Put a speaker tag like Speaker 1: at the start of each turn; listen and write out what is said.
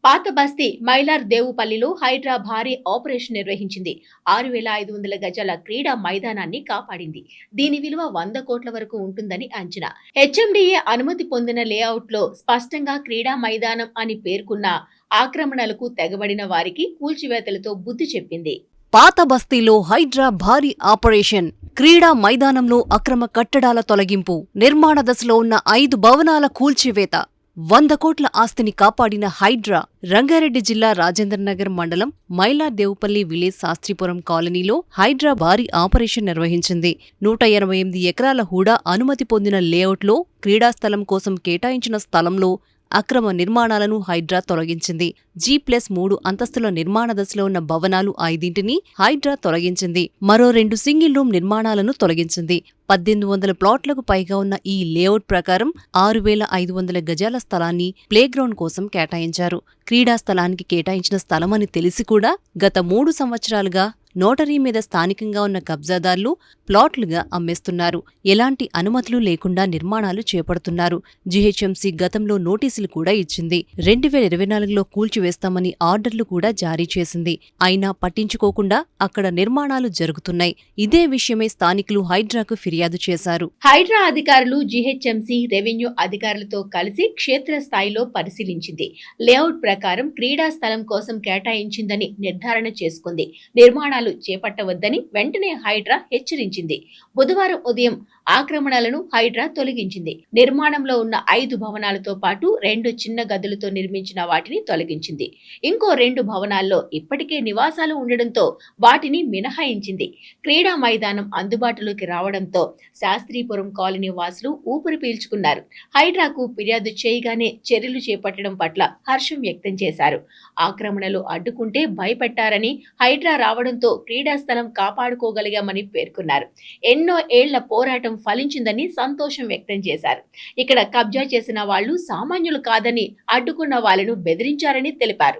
Speaker 1: పాత బస్తీ మైలార్ దేవుపల్లిలో హైడ్రా భారీ ఆపరేషన్ నిర్వహించింది. 6,500 గజాల క్రీడా మైదానాన్ని కాపాడింది. దీని విలువ 100 కోట్ల వరకు ఉంటుందని అంచనా. హెచ్ఎండిఏ అనుమతి పొందిన లేఅవుట్లో స్పష్టంగా క్రీడా మైదానం అని పేర్కొన్న ఆక్రమణలకు తెగబడిన వారికి కూల్చివేతలతో బుద్ధి చెప్పింది.
Speaker 2: పాత బస్తీలో హైడ్రా భారీ ఆపరేషన్. క్రీడా మైదానంలో అక్రమ కట్టడాల తొలగింపు. నిర్మాణ దశలో ఉన్న 5 భవనాల కూల్చివేత. 100 కోట్ల ఆస్తిని కాపాడిన హైడ్రా. రంగారెడ్డి జిల్లా రాజేంద్రనగర్ మండలం మైలార్ దేవుపల్లి విలేజ్ శాస్త్రీపురం కాలనీలో హైడ్రా భారీ ఆపరేషన్ నిర్వహించింది. 188 ఎకరాల హుడా అనుమతి పొందిన లేఅవుట్లో క్రీడాస్థలం కోసం కేటాయించిన స్థలంలో అక్రమ నిర్మాణాలను హైడ్రా తొలగించింది. G+3 అంతస్తుల నిర్మాణ దశలో ఉన్న భవనాలు 5ంటిని హైడ్రా తొలగించింది. మరో 2 సింగిల్ రూమ్ నిర్మాణాలను తొలగించింది. 1800 ప్లాట్లకు పైగా ఉన్న ఈ లేఅవుట్ ప్రకారం 6,500 గజాల స్థలాన్ని ప్లేగ్రౌండ్ కోసం కేటాయించారు. క్రీడా స్థలానికి కేటాయించిన స్థలమని తెలిసి కూడా గత 3 సంవత్సరాలుగా నోటరీ మీద స్థానికంగా ఉన్న కబ్జాదారులు ప్లాట్లుగా అమ్మేస్తున్నారు. ఎలాంటి అనుమతులు లేకుండా నిర్మాణాలు చేపడుతున్నారు. జీహెచ్ఎంసీ గతంలో నోటీసులు కూడా ఇచ్చింది. 2024లో కూల్చివేస్తామని ఆర్డర్లు కూడా జారీ చేసింది. అయినా పట్టించుకోకుండా అక్కడ నిర్మాణాలు జరుగుతున్నాయి. ఇదే విషయమై స్థానికులు హైడ్రాకు ఫిర్యాదు చేశారు.
Speaker 1: హైడ్రా అధికారులు జీహెచ్ఎంసీ రెవెన్యూ అధికారులతో కలిసి క్షేత్రస్థాయిలో పరిశీలించింది. లేఅవుట్ ప్రకారం క్రీడా స్థలం కోసం కేటాయించిందని నిర్ధారణ చేసుకుంది. నిర్మాణాలు చేపట్టవద్దని వెంటనే హైడ్రా హెచ్చరించింది. బుధవారం ఉదయం ఆక్రమణలను హైడ్రా తొలగించింది. నిర్మాణంలో ఉన్న 5 భవనాలతో పాటు 2 చిన్న గదులతో నిర్మించిన వాటిని తొలగించింది. ఇంకో 2 భవనాల్లో ఇప్పటికే నివాసాలు ఉండడంతో వాటిని మినహాయించింది. క్రీడా మైదానం అందుబాటులోకి రావడంతో శాస్త్రీపురం కాలనీ వాసులు ఊపిరి పీల్చుకున్నారు. హైడ్రాకు ఫిర్యాదు చేయగానే చర్యలు చేపట్టడం పట్ల హర్షం వ్యక్తం చేశారు. ఆక్రమణలు అడ్డుకుంటే భయపెట్టారని, హైడ్రా రావడంతో క్రీడా స్థలం కాపాడుకోగలిగామని పేర్కొన్నారు. ఎన్నో ఏళ్ల పోరాటం ఫలించిందని సంతోషం వ్యక్తం చేశారు. ఇక్కడ కబ్జా చేసిన వాళ్లు సామాన్యులు కాదని, అడ్డుకున్న వాళ్లను బెదిరించారని తెలిపారు.